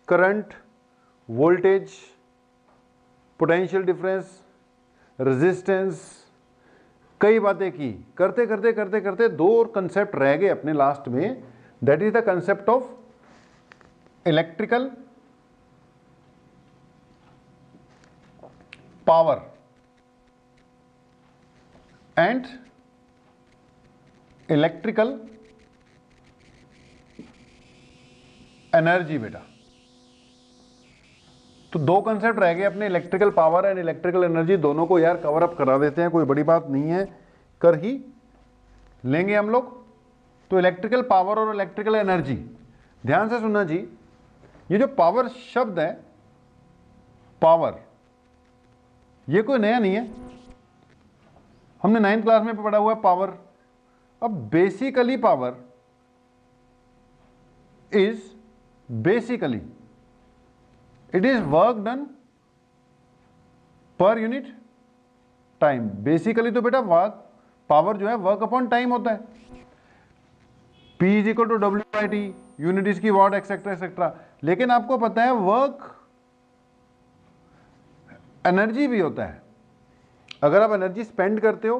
Current, voltage, potential difference, resistance, कई बातें की। करते करते करते करते दो और कंसेप्ट रह गए अपने लास्ट में, that is the concept of electrical power and electrical energy. बेटा तो दो कंसेप्ट रह गए अपने, electrical power and electrical energy. दोनों को यार कवर अप करा देते हैं, कोई बड़ी बात नहीं है, कर ही लेंगे हम लोग। तो इलेक्ट्रिकल पावर और इलेक्ट्रिकल एनर्जी, ध्यान से सुनना जी। ये जो पावर शब्द है, पावर, ये कोई नया नहीं है, हमने 9th क्लास में पढ़ा हुआ है पावर। अब basically power is basically it is work done per unit time. Basically तो बेटा वर्क, पावर जो है वर्क अपॉन टाइम होता है। P is equal to W/T, unit इसकी वॉट, एक्सेट्रा एक्सेट्रा। लेकिन आपको पता है वर्क एनर्जी भी होता है। अगर आप एनर्जी स्पेंड करते हो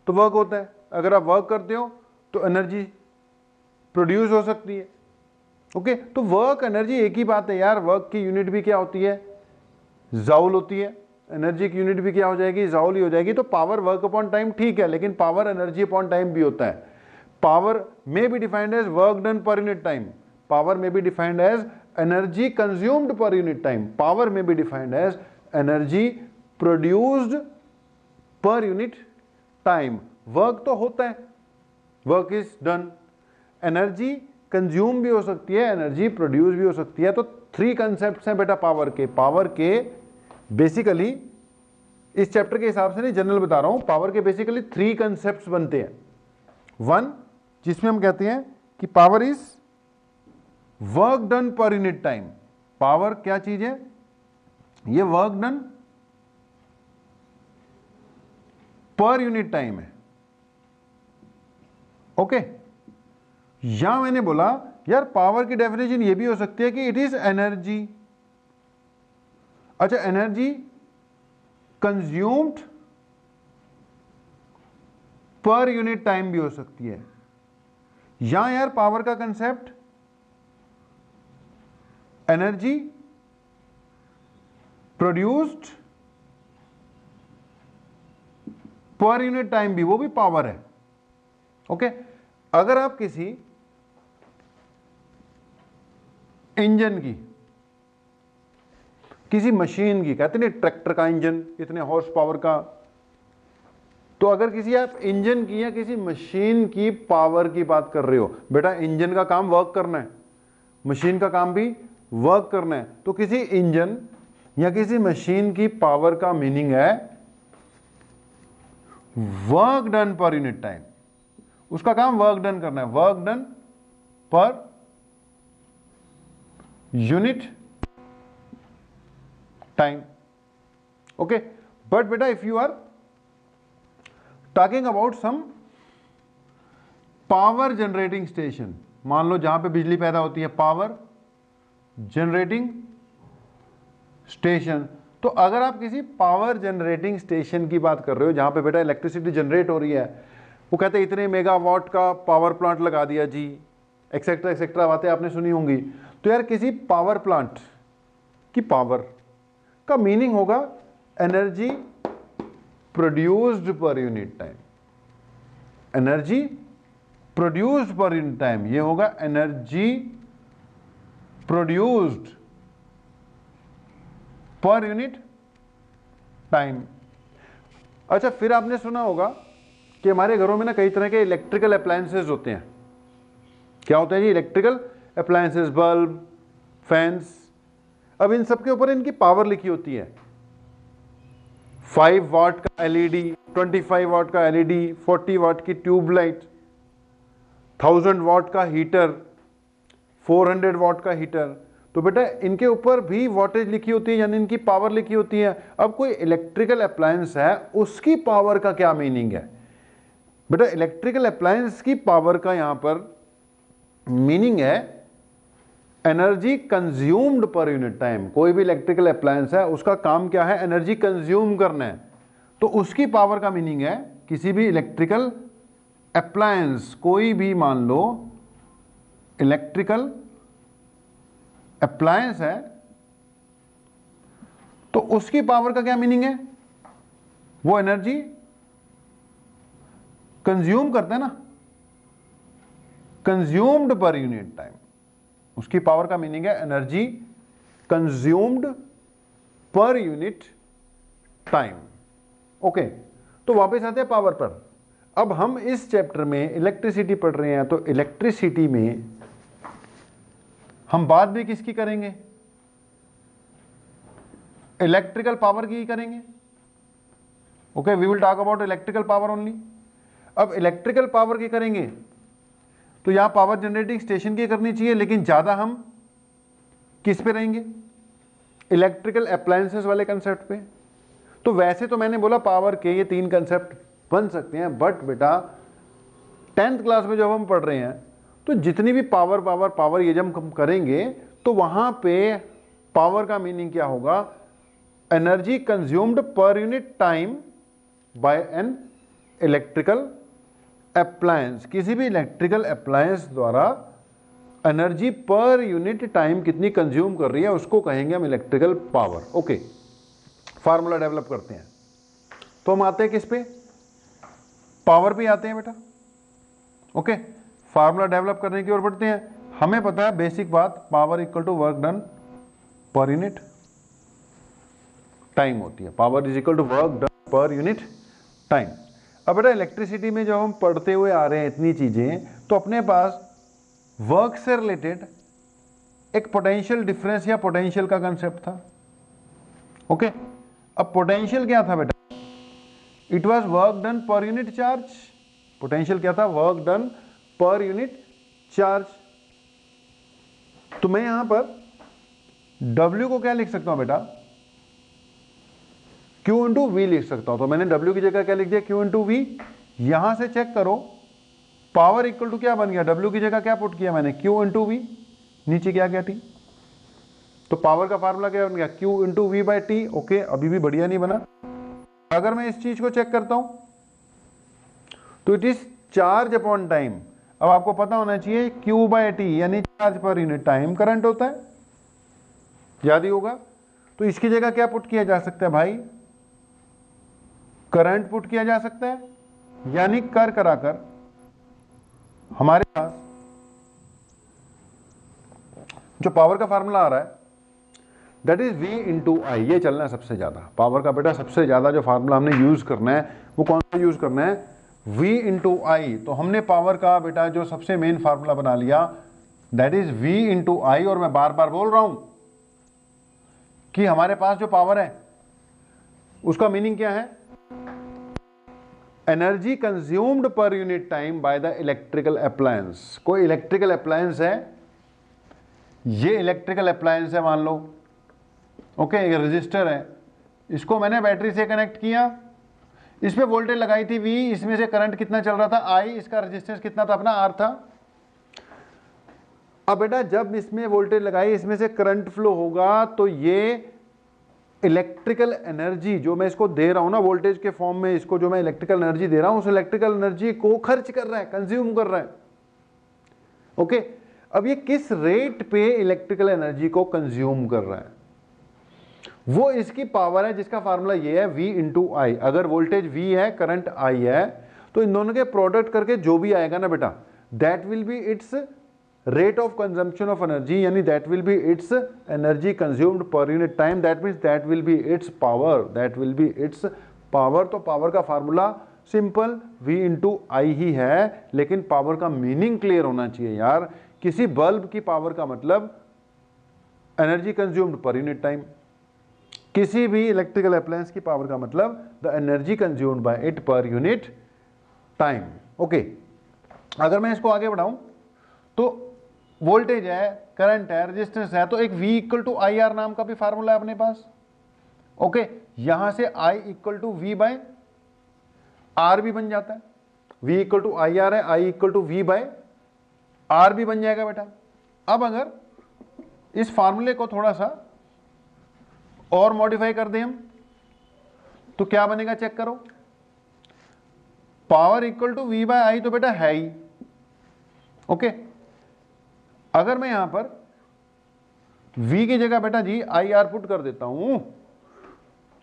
तो वर्क होता है, अगर आप वर्क करते हो तो एनर्जी प्रोड्यूस हो सकती है। ओके, तो वर्क एनर्जी एक ही बात है यार। वर्क की यूनिट भी क्या होती है, जाउल होती है। एनर्जी की यूनिट भी क्या हो जाएगी, जाउल ही हो जाएगी। तो पावर वर्क अपॉन टाइम ठीक है, लेकिन पावर एनर्जी अपॉन टाइम भी होता है। Power may be defined as work done per unit time. Power may be defined as energy consumed per unit time. Power may be defined as energy produced per unit time. Work तो होता है, work is done. Energy consume भी हो सकती है, energy produce भी हो सकती है। तो 3 concepts हैं बेटा पावर के। पावर के बेसिकली, इस चैप्टर के हिसाब से नहीं, जनरल बता रहा हूं, पावर के बेसिकली 3 concepts बनते हैं। 1, जिसमें हम कहते हैं कि power is work done per unit time. Power क्या चीज है, ये work done per unit time है। ओके, यहां मैंने बोला यार पावर की डेफिनेशन ये भी हो सकती है कि इट इज एनर्जी। अच्छा, energy consumed per unit time भी हो सकती है। यहां यार पावर का कंसेप्ट एनर्जी प्रोड्यूस्ड पर यूनिट टाइम भी, वो भी पावर है। ओके, अगर आप किसी इंजन की, किसी मशीन की, कहते हैं ट्रैक्टर का इंजन इतने हॉर्स पावर का, तो अगर किसी आप इंजन की या किसी मशीन की पावर की बात कर रहे हो, बेटा इंजन का काम वर्क करना है, मशीन का काम भी वर्क करना है। तो किसी इंजन या किसी मशीन की पावर का मीनिंग है work done per unit time. उसका काम वर्क डन करना है, work done per unit time. Okay, but बेटा if you are talking about some power generating station, मान लो जहां पे बिजली पैदा होती है, पावर जनरेटिंग स्टेशन। तो अगर आप किसी पावर जनरेटिंग स्टेशन की बात कर रहे हो जहां पे बेटा इलेक्ट्रिसिटी जनरेट हो रही है, वो कहते हैं इतने मेगावाट का पावर प्लांट लगा दिया जी, एक्सेट्रा एक्सेट्रा बातें आपने सुनी होंगी। तो यार किसी पावर प्लांट की पावर का मीनिंग होगा एनर्जी प्रोड्यूस्ड पर यूनिट टाइम। एनर्जी प्रोड्यूस्ड पर यूनिट टाइम, ये होगा एनर्जी प्रोड्यूस्ड पर यूनिट टाइम। अच्छा, फिर आपने सुना होगा कि हमारे घरों में ना कई तरह के इलेक्ट्रिकल अप्लायंसेस होते हैं। क्या होते हैं जी? Electrical appliances, bulb, fans. अब इन सब के ऊपर इनकी पावर लिखी होती है। 5 वाट का एलईडी, 25 वाट का एलईडी, 40 वाट की ट्यूबलाइट, 1000 वाट का हीटर, 400 वाट का हीटर। तो बेटा इनके ऊपर भी वोल्टेज लिखी होती है, यानी इनकी पावर लिखी होती है। अब कोई इलेक्ट्रिकल अप्लायंस है, उसकी पावर का क्या मीनिंग है? बेटा इलेक्ट्रिकल अप्लायंस की पावर का यहां पर मीनिंग है energy consumed per unit time. कोई भी इलेक्ट्रिकल अप्लायंस है उसका काम क्या है, एनर्जी कंज्यूम करना है, तो उसकी पावर का मीनिंग है किसी भी इलेक्ट्रिकल अप्लायंस, कोई भी मान लो इलेक्ट्रिकल अप्लायंस है, तो उसकी पावर का क्या मीनिंग है, वो एनर्जी कंज्यूम करते हैं ना, कंज्यूम्ड पर यूनिट टाइम, उसकी पावर का मीनिंग है energy consumed per unit time. Okay, तो वापस आते हैं पावर पर। अब हम इस चैप्टर में इलेक्ट्रिसिटी पढ़ रहे हैं, तो इलेक्ट्रिसिटी में हम बात भी किसकी करेंगे, इलेक्ट्रिकल पावर की ही करेंगे। Okay, we will talk about electrical power only. अब इलेक्ट्रिकल पावर की करेंगे तो यहां पावर जनरेटिंग स्टेशन की करनी चाहिए, लेकिन ज्यादा हम किस पे रहेंगे, इलेक्ट्रिकल अप्लायंसेस वाले कंसेप्ट पे। तो वैसे तो मैंने बोला पावर के ये 3 कंसेप्ट बन सकते हैं, बट बेटा 10th क्लास में जब हम पढ़ रहे हैं तो जितनी भी पावर पावर पावर ये जब हम करेंगे तो वहां पे पावर का मीनिंग क्या होगा, energy consumed per unit time by an electrical appliance. किसी भी इलेक्ट्रिकल अप्लायंस द्वारा एनर्जी पर यूनिट टाइम कितनी कंज्यूम कर रही है उसको कहेंगे हम electrical power. Okay, formula develop करते हैं। तो हम आते हैं किस पे, पावर पे आते हैं बेटा। ओके, फार्मूला डेवलप करने की ओर बढ़ते हैं। हमें पता है बेसिक बात, power equal to work done per unit time होती है, power is equal to work done per unit time. अब बेटा इलेक्ट्रिसिटी में जब हम पढ़ते हुए आ रहे हैं इतनी चीजें, तो अपने पास वर्क से रिलेटेड एक पोटेंशियल डिफरेंस या पोटेंशियल का कंसेप्ट था। ओके, अब पोटेंशियल क्या था बेटा, it was work done per unit charge. Potential क्या था, work done per unit charge. तो मैं यहां पर W को क्या लिख सकता हूं बेटा, Q इंटू वी लिख सकता हूं। तो मैंने W की जगह क्या लिख दिया, Q इंटू वी। यहां से चेक करो पावर इक्वल टू क्या बन गया, W की जगह क्या पुट किया मैंने, Q इंटू वी, नीचे क्या क्या थी। तो पावर का फार्मूला क्या बन गया, Q into V by T. Okay, अभी भी बढ़िया नहीं बना। अगर मैं इस चीज को चेक करता हूं तो it is charge upon time. अब आपको पता होना चाहिए Q बाई टी यानी चार्ज पर यूनिट टाइम करंट होता है, याद ही होगा। तो इसकी जगह क्या पुट किया जा सकता है भाई, करंट पुट किया जा सकता है, यानी कर कराकर हमारे पास जो पावर का फार्मूला आ रहा है दैट इज V इंटू आई। ये चलना है सबसे ज्यादा पावर का बेटा, सबसे ज्यादा जो फार्मूला हमने यूज करना है वो कौन सा यूज करना है, V इंटू आई। तो हमने पावर का बेटा जो सबसे मेन फार्मूला बना लिया दैट इज V इंटू आई। और मैं बार बार बोल रहा हूं कि हमारे पास जो पावर है उसका मीनिंग क्या है, energy consumed per unit time by the electrical appliance. कोई इलेक्ट्रिकल अप्लायंस है, ये इलेक्ट्रिकल अप्लायंस है मान लो। ओके, ये रजिस्टर है, इसको मैंने बैटरी से कनेक्ट किया, इस पे वोल्टेज लगाई थी V, इसमें से करंट कितना चल रहा था I, इसका रेजिस्टेंस कितना था अपना R था। अब बेटा जब इसमें वोल्टेज लगाई, इसमें से करंट फ्लो होगा, तो ये इलेक्ट्रिकल एनर्जी जो मैं इसको दे रहा हूं ना वोल्टेज के फॉर्म में, इसको जो मैं इलेक्ट्रिकल एनर्जी दे रहा हूं उस इलेक्ट्रिकल एनर्जी को खर्च कर रहा है, कंज्यूम कर रहा है। ओके, अब ये किस रेट पे इलेक्ट्रिकल एनर्जी को कंज्यूम कर रहा है, वो इसकी पावर है, जिसका फार्मूला ये है V इंटू आई। अगर वोल्टेज V है, करंट I है, तो इन दोनों के प्रोडक्ट करके जो भी आएगा ना बेटा that will be its rate of consumption of energy, यानी that will be its energy consumed per unit time, that means that will be its power, that will be its power. तो power का formula simple V into I ही है, लेकिन power का meaning clear होना चाहिए यार। किसी बल्ब की पावर का मतलब energy consumed per unit time, किसी भी इलेक्ट्रिकल अप्लायंस की पावर का मतलब the energy consumed by it पर यूनिट टाइम। ओके, अगर मैं इसको आगे बढ़ाऊं तो वोल्टेज है, करंट है, रेजिस्टेंस है, तो एक V equal to I R नाम का भी फार्मूला है अपने पास। ओके, यहां से I equal to V by R भी बन जाता है, V equal to I R है, I equal to V by R भी बन जाएगा बेटा। अब अगर इस फार्मूले को थोड़ा सा और मॉडिफाई कर दें हम, तो क्या बनेगा चेक करो। Power equal to V by I तो बेटा है ही, ओके। अगर मैं यहां पर v की जगह बेटा जी आई आर पुट कर देता हूं,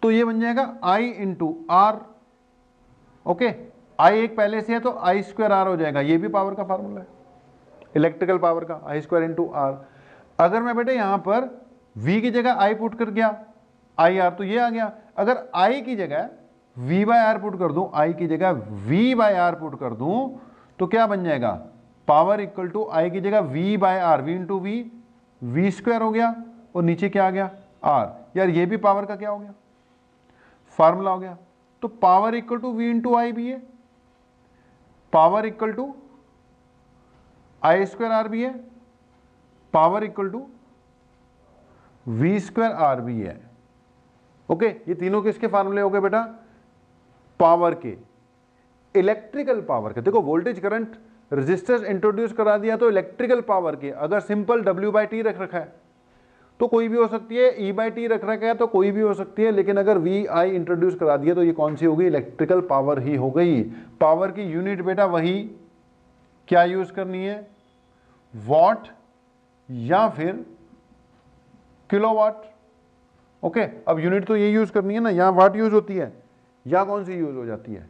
तो ये बन जाएगा i into R, okay. i एक पहले से है तो आई स्क्वायर आर हो जाएगा, ये भी पावर का फार्मूला है, इलेक्ट्रिकल पावर का, आई स्क्वायर इंटू आर। अगर मैं बेटा यहां पर v की जगह i पुट कर गया आई आर, तो ये आ गया। अगर i की जगह v बाय आर पुट कर दूं, i की जगह v बाय आर पुट कर दूं, तो क्या बन जाएगा, पावर इक्वल टू i की जगह v by R, v into V, V square हो गया, और नीचे क्या आ गया r। यार ये भी पावर का क्या हो गया, फार्मूला हो गया। तो power equal to v into I भी है, power equal to I square R भी है, power equal to V square R भी है, ओके। ये तीनों किसके फार्मूले हो गए बेटा, पावर के, इलेक्ट्रिकल पावर के। देखो वोल्टेज करंट रेजिस्टर्स इंट्रोड्यूस करा दिया तो इलेक्ट्रिकल पावर के। अगर सिंपल W बाई टी रख रखा है तो कोई भी हो सकती है, E बाई टी रख रखा है तो कोई भी हो सकती है, लेकिन अगर वी आई इंट्रोड्यूस करा दिया तो ये कौन सी होगी, इलेक्ट्रिकल पावर ही हो गई। पावर की यूनिट बेटा वही क्या यूज करनी है, वॉट या फिर किलोवाट, ओके। अब यूनिट तो ये यूज करनी है ना, यहाँ वाट यूज होती है या कौन सी यूज हो जाती है,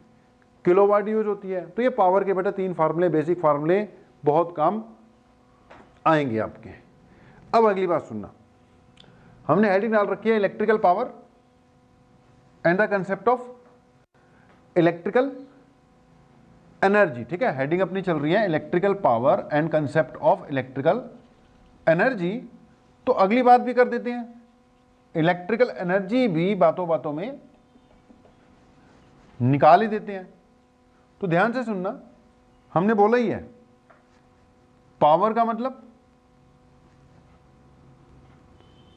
किलोवाट यूज होती है। तो ये पावर के बेटा तीन फार्मूले, बेसिक फार्मूले, बहुत काम आएंगे आपके। अब अगली बात सुनना, हमने हेडिंग डाल रखी है electrical power and the concept of electrical energy, ठीक है। हेडिंग अपनी चल रही है electrical power and concept of electrical energy. तो अगली बात भी कर देते हैं, इलेक्ट्रिकल एनर्जी भी बातों बातों में निकाल ही देते हैं। तो ध्यान से सुनना, हमने बोला ही है पावर का मतलब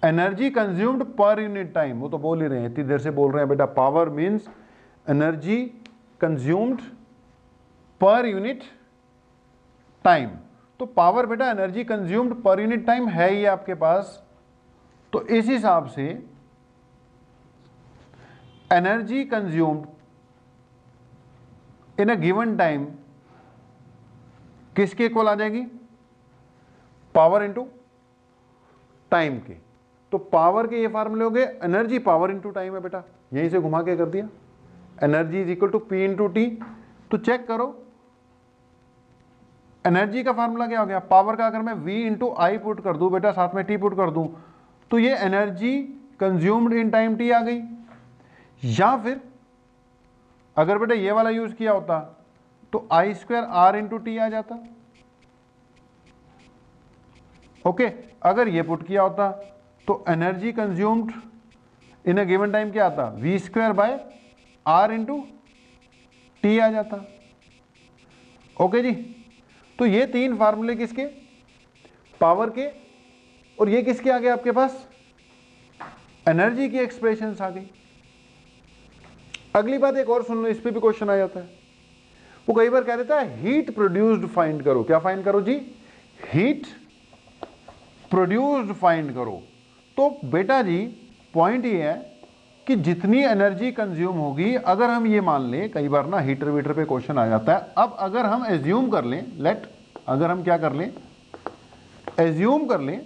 energy consumed per unit time, वो तो बोल ही रहे हैं, इतनी देर से बोल रहे हैं बेटा, power means energy consumed per unit time. तो पावर बेटा energy consumed per unit time है ही आपके पास। तो इस हिसाब से energy consumed in a given time किसके इक्वल आ जाएगी, पावर इंटू टाइम के। तो पावर के ये फार्मूले हो गए, एनर्जी पावर इंटू टाइम है बेटा, यहीं से घुमा के कर दिया, energy is equal to P into T. तो चेक करो एनर्जी का फार्मूला क्या हो गया, पावर का अगर मैं v इंटू आई पुट कर दूं बेटा, साथ में t पुट कर दूं, तो ये energy consumed in time t आ गई। या फिर अगर बेटा ये वाला यूज किया होता तो I square R into T आ जाता, ओके। अगर ये पुट किया होता तो energy consumed in a given time क्या आता, V square by R into T आ जाता, ओके जी। तो ये तीन फार्मूले किसके, पावर के, और ये किसके आ गए आपके पास, एनर्जी की एक्सप्रेशंस आ गई। अगली बात एक और सुन लो, इस पे भी क्वेश्चन आ जाता है। वो कई बार कह देता है हीट प्रोड्यूस्ड फाइंड करो, क्या फाइंड करो जी, हीट प्रोड्यूस्ड फाइंड करो। तो बेटा जी पॉइंट ये है कि जितनी एनर्जी कंज्यूम होगी, अगर हम ये मान लें, कई बार ना हीटर वीटर पे क्वेश्चन आ जाता है। अब अगर हम एज्यूम कर लें, अगर हम क्या कर लें, एज्यूम कर लें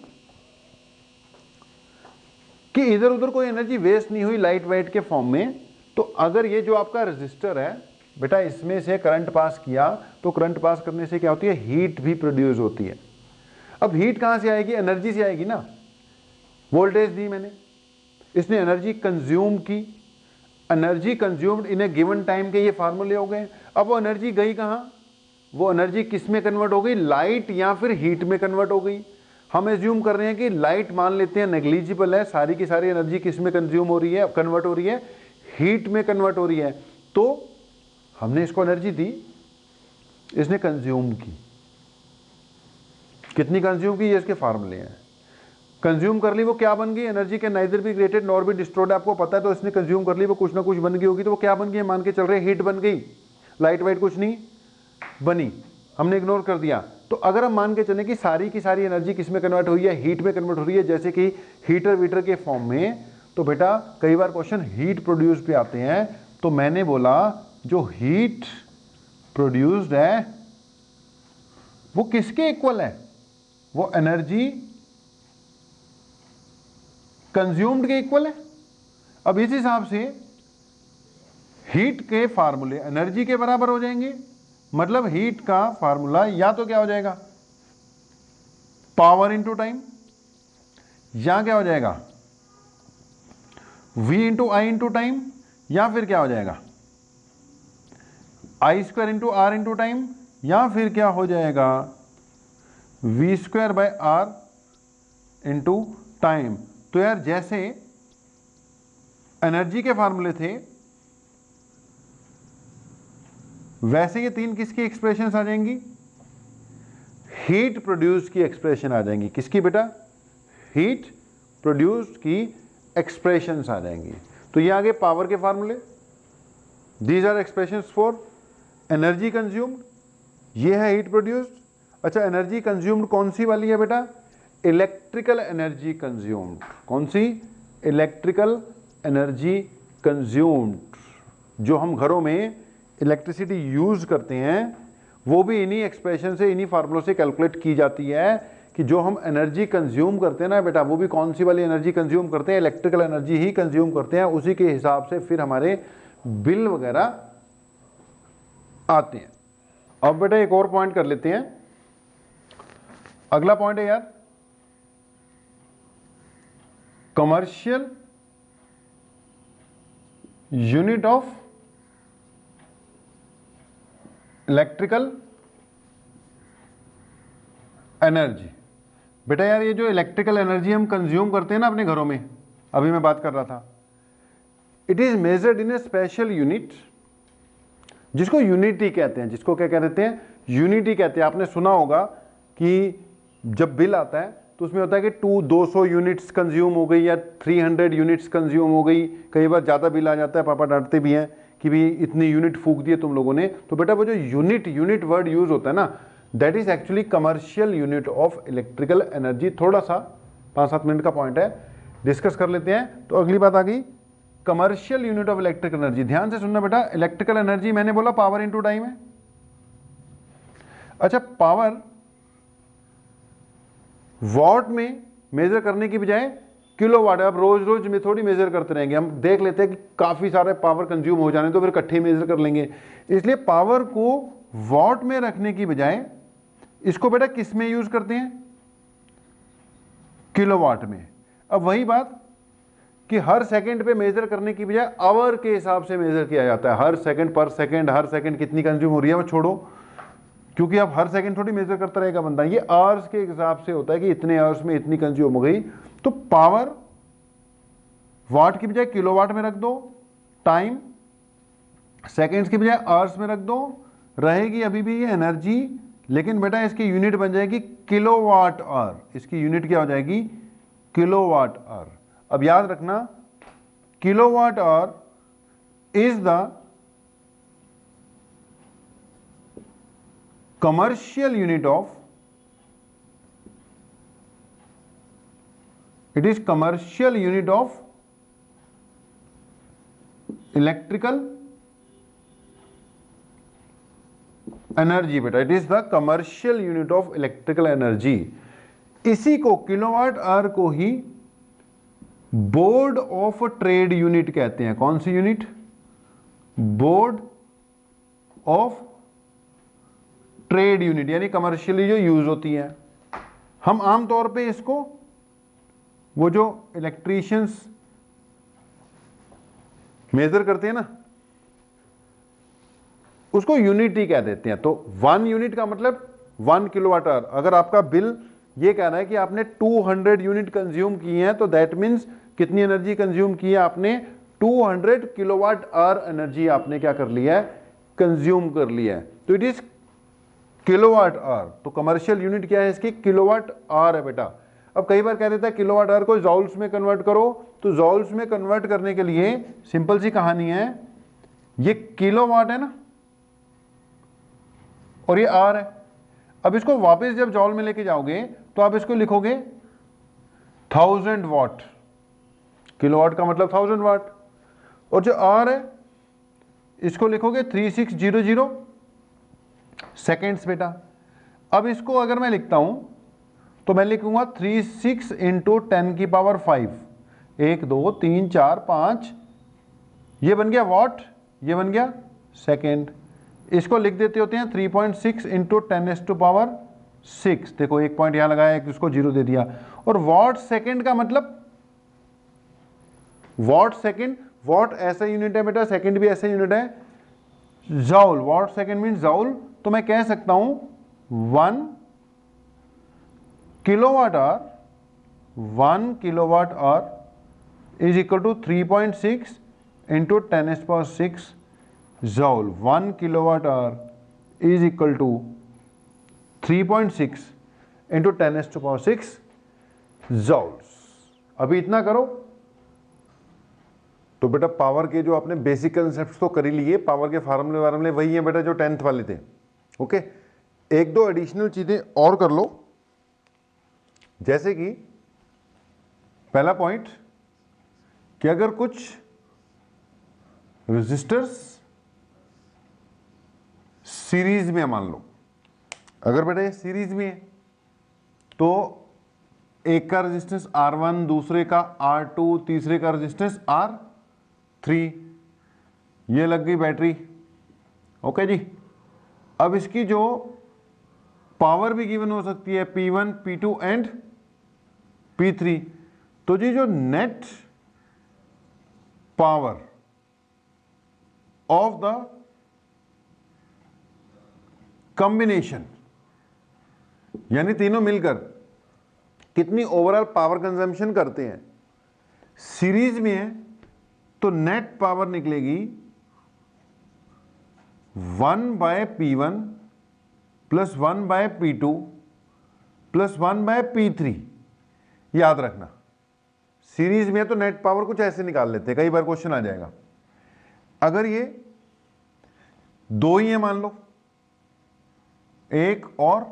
कि इधर उधर कोई एनर्जी वेस्ट नहीं हुई लाइट वेट के फॉर्म में, तो अगर ये जो आपका रेजिस्टर है बेटा, इसमें से करंट पास किया, तो करंट पास करने से क्या होती है, हीट भी प्रोड्यूस होती है। अब हीट कहां से आएगी, एनर्जी से आएगी ना। वोल्टेज दी मैंने, इसने एनर्जी कंज्यूम की, एनर्जी कंज्यूम्ड इन ए गिवन टाइम के ये फार्मूले हो गए। अब वो एनर्जी गई कहां, वो एनर्जी किस में कन्वर्ट हो गई, लाइट या फिर हीट में कन्वर्ट हो गई। हम एज्यूम कर रहे हैं कि लाइट मान लेते हैं नेग्लिजिबल है, सारी की सारी एनर्जी किस में कंज्यूम हो रही है, कन्वर्ट हो रही है, हीट में कन्वर्ट हो रही है। तो हमने इसको एनर्जी दी, इसने कंज्यूम की, कितनी कंज्यूम की, ये इसके फार्मूले हैं। कंज्यूम कर ली, वो क्या बन गई, एनर्जी के नाइदर भी क्रिएटेड नॉर भी डिस्ट्रॉयड, आपको पता है। तो इसने कंज्यूम कर ली, वो कुछ ना कुछ बन गई होगी, तो वो क्या बन गई, मान के चल रहे हीट बन गई, लाइट वाइट कुछ नहीं बनी, हमने इग्नोर कर दिया। तो अगर हम मान के चलें कि सारी की सारी एनर्जी किस में कन्वर्ट हुई है, हीट में कन्वर्ट हो रही है, जैसे कि हीटर वीटर के फॉर्म में, तो बेटा कई बार क्वेश्चन हीट प्रोड्यूस पे आते हैं, तो मैंने बोला जो हीट प्रोड्यूस्ड है वो किसके इक्वल है, वो एनर्जी कंज्यूम्ड के इक्वल है। अब इस हिसाब से हीट के फार्मूले एनर्जी के बराबर हो जाएंगे, मतलब हीट का फार्मूला या तो क्या हो जाएगा पावर इंटू टाइम, या क्या हो जाएगा V into I into time, या फिर क्या हो जाएगा I square into R into time, या फिर क्या हो जाएगा V square by R into time. तो यार जैसे एनर्जी के फार्मूले थे वैसे ये तीन किसकी एक्सप्रेशंस आ जाएंगी, हीट प्रोड्यूस की एक्सप्रेशन आ जाएंगी। किसकी बेटा, हीट प्रोड्यूस की एक्सप्रेशंस आ जाएंगी। तो ये आगे पावर के फार्मूले, these are expressions for energy consumed, ये है हीट प्रोड्यूस्ड। अच्छा एनर्जी कंज्यूम्ड कौन सी वाली है बेटा, इलेक्ट्रिकल एनर्जी कंज्यूम्ड। कौन सी, इलेक्ट्रिकल एनर्जी कंज्यूम्ड। जो हम घरों में इलेक्ट्रिसिटी यूज करते हैं वो भी इन्हीं एक्सप्रेशन से, इन्हीं फार्मूलों से कैलकुलेट की जाती है कि जो हम एनर्जी कंज्यूम करते हैं ना बेटा, वो भी कौन सी वाली एनर्जी कंज्यूम करते हैं, इलेक्ट्रिकल एनर्जी ही कंज्यूम करते हैं। उसी के हिसाब से फिर हमारे बिल वगैरह आते हैं। अब बेटा एक और पॉइंट कर लेते हैं, अगला पॉइंट है यार commercial unit of electrical energy. बेटा यार ये जो इलेक्ट्रिकल एनर्जी हम कंज्यूम करते हैं ना अपने घरों में, अभी मैं बात कर रहा था, it is measured in A special unit जिसको यूनिटी कहते हैं। जिसको क्या कहते हैं, यूनिटी कहते हैं। आपने सुना होगा कि जब बिल आता है तो उसमें होता है कि 200 यूनिट्स कंज्यूम हो गई या 300 यूनिट्स कंज्यूम हो गई। कई बार ज़्यादा बिल आ जाता है, पापा डांटते भी हैं कि भी इतनी यूनिट फूक दिए तुम लोगों ने। तो बेटा वो जो यूनिट वर्ड यूज होता है ना, that is actually commercial unit of electrical energy. थोड़ा सा 5-7 मिनट का पॉइंट है, डिस्कस कर लेते हैं। तो अगली बात आ गई commercial unit of electrical energy. ध्यान से सुनना बेटा, इलेक्ट्रिकल एनर्जी मैंने बोला पावर इंटू टाइम है। अच्छा पावर वॉट में मेजर करने की बजाय किलोवाट, अब रोज रोज में थोड़ी मेजर करते रहेंगे, हम देख लेते हैं कि काफी सारे पावर कंज्यूम हो जाने तो फिर इकट्ठे मेजर कर लेंगे। इसलिए पावर को वॉट में रखने की बजाय इसको बेटा किस में यूज करते हैं, किलोवाट में। अब वही बात कि हर सेकंड पे मेजर करने की बजाय आवर के हिसाब से मेजर किया जाता है। हर सेकंड पर सेकंड, हर सेकंड कितनी कंज्यूम हो रही है वो छोड़ो, क्योंकि अब हर सेकंड थोड़ी मेजर करता रहेगा बंदा, ये आवर्स के हिसाब से होता है कि इतने आवर्स में इतनी कंज्यूम हो गई। तो पावर वाट की बजाय किलोवाट में रख दो, टाइम सेकंड्स की बजाय आवर्स में रख दो, रहेगी अभी भी ये एनर्जी, लेकिन बेटा इसकी यूनिट बन जाएगी किलोवाट आवर। इसकी यूनिट क्या हो जाएगी, किलोवाट आवर। अब याद रखना kilowatt hour is the commercial unit of, it is commercial unit of electrical energy बेटा, it is the commercial unit of electrical energy। इसी को किलोवाट आवर को ही बोर्ड ऑफ ट्रेड यूनिट कहते हैं। कौन सी unit, board of trade unit, यानी कमर्शियली जो यूज होती है। हम आमतौर पे इसको वो जो इलेक्ट्रीशियंस मेजर करते हैं ना उसको यूनिट ही कह देते हैं। तो 1 यूनिट का मतलब 1 किलोवाट आवर। अगर आपका बिल ये कह रहा है कि आपने 200 यूनिट कंज्यूम की है तो दैट मीन्स कितनी एनर्जी कंज्यूम की है आपने, 200 किलोवाट आवर एनर्जी आपने क्या कर लिया है, कंज्यूम कर लिया है। तो इट इज किलोवाट आवर। तो कमर्शियल यूनिट क्या है इसकी, किलोवाट आवर है बेटा। अब कई बार कह देता है किलोवाट आवर को जॉल्स में कन्वर्ट करो, तो जॉल्स में कन्वर्ट करने के लिए सिंपल सी कहानी है, ये किलोवाट है ना और ये आवर है। अब इसको वापस जब जॉल में लेके जाओगे तो आप इसको लिखोगे 1000 वाट, किलोवाट का मतलब 1000 वाट, और जो आर है इसको लिखोगे 3600 सेकेंड्स बेटा। अब इसको अगर मैं लिखता हूं तो मैं लिखूंगा 36 इंटू 10 की पावर 5, 1 2 3 4 5, ये बन गया वाट, ये बन गया सेकेंड। इसको लिख देते होते हैं 3.6 इंटू 10⁻6, देखो एक पॉइंट यहां लगाया, इसको जीरो दे दिया। और वाट सेकेंड का मतलब, वाट सेकेंड, वाट ऐसा यूनिट है बेटा, सेकेंड भी ऐसा यूनिट है, joule, watt second mean joule. तो मैं कह सकता हूं 1 kilowatt hour, 1 kilowatt hour is equal to 3.6 into 10⁻6 joule. 1 kilowatt hour is equal to 3.6 into 10⁻6 joules. अभी इतना करो तो बेटा पावर के जो आपने बेसिक कंसेप्ट तो कर ही लिए, पावर के फार्मूले वही है बेटा जो 10th वाले थे। ओके, एक दो एडिशनल चीजें और कर लो, जैसे कि पहला पॉइंट कि अगर कुछ रेजिस्टर्स सीरीज में, मान लो अगर बेटा ये सीरीज में है तो एक का रेजिस्टेंस R1, दूसरे का R2, तीसरे का रेजिस्टेंस R3, ये लग गई बैटरी। ओके जी, अब इसकी जो पावर भी गिवन हो सकती है P1, P2 एंड P3। तो जी जो net power of the combination, यानी तीनों मिलकर कितनी ओवरऑल पावर कंजम्पशन करते हैं, सीरीज में है तो नेट पावर निकलेगी 1/P1 plus 1/P2 plus 1/P3। याद रखना, सीरीज में है तो नेट पावर कुछ ऐसे निकाल लेते हैं, कई बार क्वेश्चन आ जाएगा। अगर ये दो ही है मान लो, एक और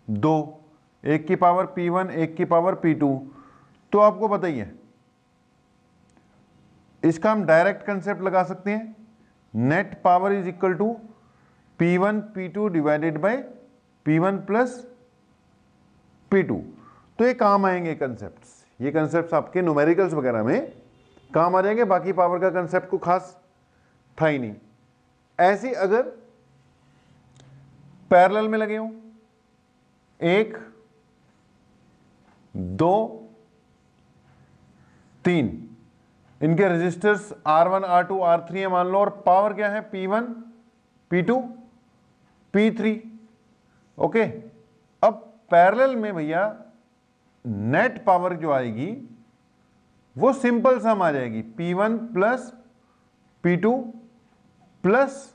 दो, एक की पावर P1 एक की पावर P2, तो आपको पता ही है इसका हम डायरेक्ट कंसेप्ट लगा सकते हैं, net power is equal to P1 P2 divided by P1 plus P2। तो ये काम आएंगे कंसेप्ट्स, ये कंसेप्ट्स आपके न्यूमेरिकल्स वगैरह में काम आ जाएंगे, बाकी पावर का कंसेप्ट को खास था ही नहीं। ऐसे अगर पैरेलल में लगे हों, 1 2 3, इनके रेजिस्टर्स R1 R2 R3 है मान लो, और पावर क्या है P1 P2 P3। ओके, अब पैरेलल में भैया नेट पावर जो आएगी वो सिंपल सम आ जाएगी, P1 plus P2 plus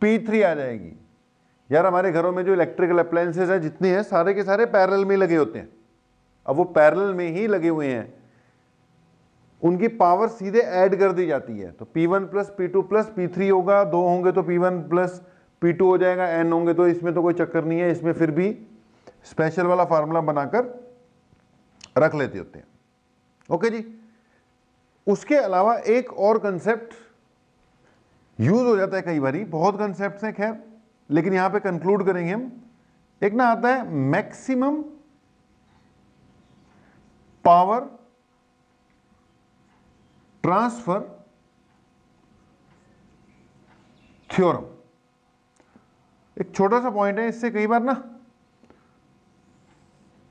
P3 आ जाएगी। यार हमारे घरों में जो इलेक्ट्रिकल अप्लायंसेस हैं जितने हैं सारे के सारे पैरेलल में लगे होते हैं। अब वो पैरेलल में ही लगे हुए हैं, उनकी पावर सीधे ऐड कर दी जाती है। तो P1 plus P2 plus P3 होगा, दो होंगे तो P1 प्लस P2 हो जाएगा, n होंगे तो इसमें तो कोई चक्कर नहीं है, इसमें फिर भी स्पेशल वाला फार्मूला बनाकर रख लेते होते हैं। ओके जी, उसके अलावा एक और कंसेप्ट यूज हो जाता है कई बारी, बहुत कंसेप्ट्स हैं खैर, लेकिन यहां पे कंक्लूड करेंगे हम। एक ना आता है मैक्सिमम पावर ट्रांसफर थ्योरम। एक छोटा सा पॉइंट है, इससे कई बार ना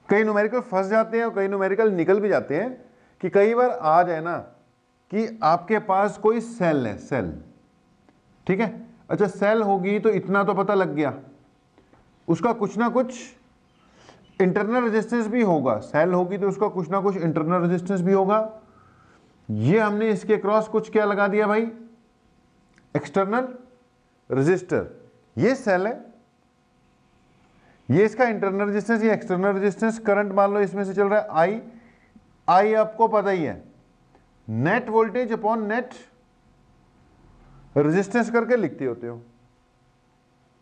कई न्यूमेरिकल फंस जाते हैं और कई न्यूमेरिकल निकल भी जाते हैं। कि कई बार आ जाए ना कि आपके पास कोई सेल है, सेल, ठीक है, अच्छा सेल होगी तो इतना तो पता लग गया, उसका कुछ ना कुछ इंटरनल रेजिस्टेंस भी होगा, सेल होगी तो उसका कुछ ना कुछ इंटरनल रेजिस्टेंस भी होगा। ये हमने इसके क्रॉस कुछ क्या लगा दिया भाई, एक्सटर्नल रेजिस्टर। ये सेल है, ये इसका इंटरनल रेजिस्टेंस, ये एक्सटर्नल रेजिस्टेंस। करंट मान लो इसमें से चल रहा है आई, आई आपको पता ही है, net voltage upon net resistance करके लिखते होते हो।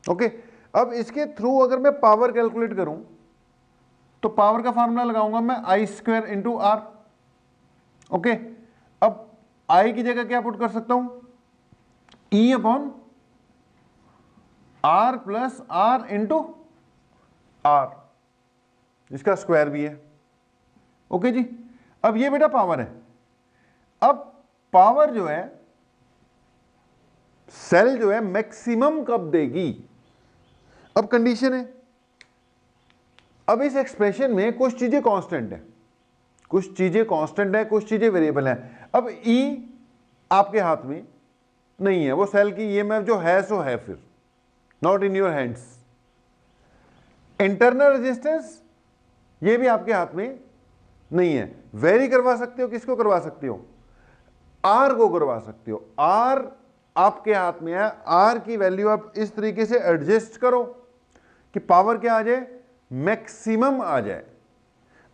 ओके, अब इसके थ्रू अगर मैं पावर कैलकुलेट करूं तो पावर का फार्मूला लगाऊंगा मैं I square into R. Okay, अब आई की जगह क्या पुट कर सकता हूं, E upon R plus R into R, इसका स्क्वायर भी है। ओके जी, अब ये बेटा पावर है। अब पावर जो है सेल जो है मैक्सिमम कब देगी, अब कंडीशन है, अब इस एक्सप्रेशन में कुछ चीजें कांस्टेंट है, कुछ चीजें कांस्टेंट है, कुछ चीजें वेरिएबल है। अब ई आपके हाथ में नहीं है, वो सेल की ईएमएफ जो है सो है, फिर not in your hands. Internal resistance ये भी आपके हाथ में नहीं है, वेरी करवा सकते हो, किसको करवा सकते हो, आर को करवा सकते हो। आर आपके हाथ में है, आर की वैल्यू आप इस तरीके से एडजस्ट करो कि पावर क्या आ जाए, मैक्सिमम आ जाए।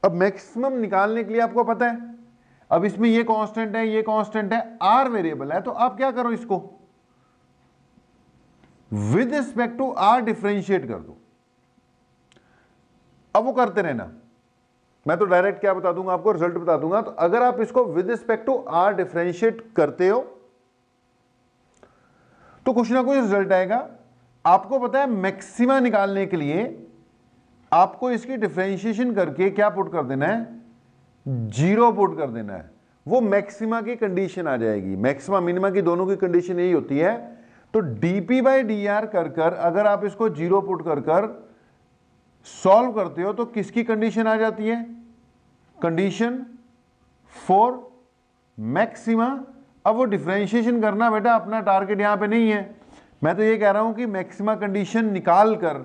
अब मैक्सिमम निकालने के लिए आपको पता है, अब इसमें ये कांस्टेंट है, ये कांस्टेंट है, आर वेरिएबल है, तो आप क्या करो, इसको with respect to R differentiate कर दो। अब वो करते रहना, मैं तो डायरेक्ट क्या बता दूंगा आपको, रिजल्ट बता दूंगा। तो अगर आप इसको with respect to R differentiate करते हो तो कुछ ना कुछ रिजल्ट आएगा। आपको पता है मैक्सिमा निकालने के लिए आपको इसकी डिफरेंशिएशन करके क्या पुट कर देना है, जीरो पुट कर देना है, वो मैक्सिमा की कंडीशन आ जाएगी। मैक्सिमा मिनिमा की दोनों की कंडीशन यही होती है। तो dp बाई डी आर कर कर अगर आप इसको जीरो पुट कर कर सॉल्व करते हो तो किसकी कंडीशन आ जाती है, कंडीशन फॉर मैक्सिमा। अब वो डिफरेंशिएशन करना बेटा अपना टारगेट यहां पे नहीं है, मैं तो ये कह रहा हूं कि मैक्सिमा कंडीशन निकाल कर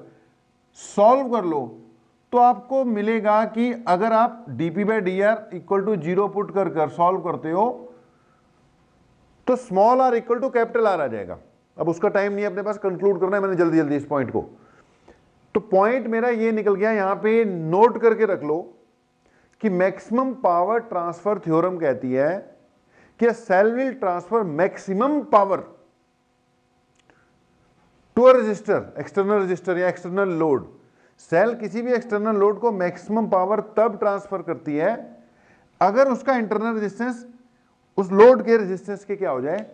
सॉल्व कर लो तो आपको मिलेगा कि अगर आप dp by D R equal to zero put कर कर सॉल्व करते हो तो small R equal to capital R आ जाएगा। अब उसका टाइम नहीं है अपने पास, कंक्लूड करना है मैंने जल्दी जल्दी इस पॉइंट को। तो पॉइंट मेरा ये निकल गया, यहां पे नोट करके रख लो कि मैक्सिमम पावर ट्रांसफर थ्योरम कहती है कि cell will transfer maximum power to a resistor, external resistor या एक्सटर्नल लोड। सेल किसी भी एक्सटर्नल लोड को मैक्सिमम पावर तब ट्रांसफर करती है अगर उसका इंटरनल रेजिस्टेंस उस लोड के रेजिस्टेंस के क्या हो जाए,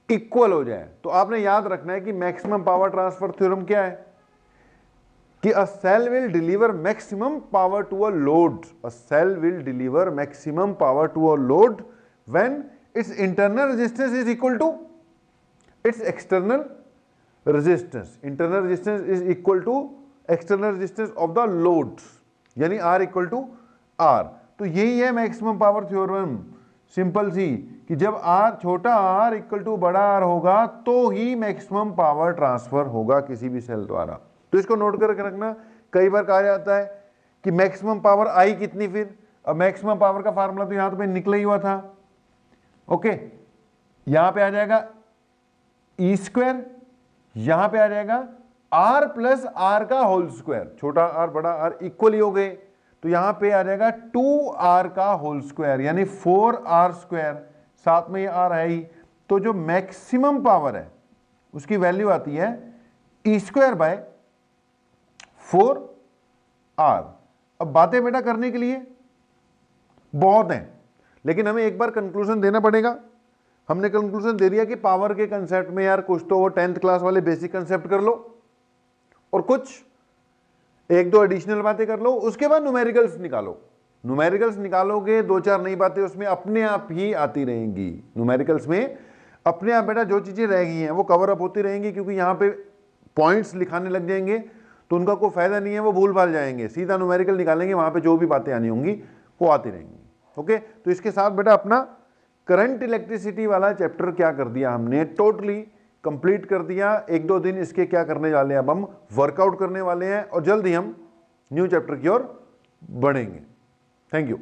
इक्वल हो जाए। तो आपने याद रखना है कि मैक्सिमम पावर ट्रांसफर थ्योरम क्या है कि a cell will deliver maximum power to a load, a cell will deliver maximum power to a load when its internal resistance is equal to its external resistance. Internal resistance is equal to external resistance of the load, यानी R equal to R. तो यही है maximum power theorem, simple सी, कि जब R छोटा R equal to बड़ा R होगा तो ही मैक्सिमम पावर ट्रांसफर होगा किसी भी सेल द्वारा। तो इसको नोट करके रखना। कई बार कहा जाता है कि मैक्सिमम पावर आई कितनी, फिर अब मैक्सिमम पावर का फार्मूला तो यहां तो निकला ही हुआ था। ओके, यहां पे आ जाएगा ई स्क्वायर, यहां पे आ जाएगा आर प्लस आर का होल स्क्वायर, छोटा आर बड़ा आर इक्वल ही हो गए, तो यहां पे आ जाएगा 2r का होल स्क्वायर यानी 4r स्क्वायर, साथ में ये आर है ही। तो जो मैक्सिमम पावर है उसकी वैल्यू आती है ई स्क्वायर बाय 4r। अब बातें बेटा करने के लिए बहुत हैं, लेकिन हमें एक बार कंक्लूजन देना पड़ेगा। हमने कंक्लूजन दे दिया कि पावर के कंसेप्ट में यार कुछ तो वो 10th क्लास वाले बेसिक कंसेप्ट कर लो और कुछ एक दो एडिशनल बातें कर लो, उसके बाद न्यूमेरिकल्स निकालो। न्यूमेरिकल्स निकालोगे, दो चार नई बातें उसमें अपने आप ही आती रहेंगी। न्यूमेरिकल्स में अपने आप बेटा जो चीजें रह गई हैं वो कवर अप होती रहेंगी, क्योंकि यहां पे पॉइंट्स लिखाने लग जाएंगे तो उनका कोई फायदा नहीं है, वो भूल भाल जाएंगे। सीधा न्यूमेरिकल निकालेंगे, वहां पे जो भी बातें आनी होंगी वो आती रहेंगी। ओके, तो इसके साथ बेटा अपना करंट इलेक्ट्रिसिटी वाला चैप्टर क्या कर दिया हमने, टोटली कंप्लीट कर दिया। एक दो दिन इसके क्या करने वाले हैं, अब हम वर्कआउट करने वाले हैं और जल्द ही हम न्यू चैप्टर की ओर बढ़ेंगे। Thank you.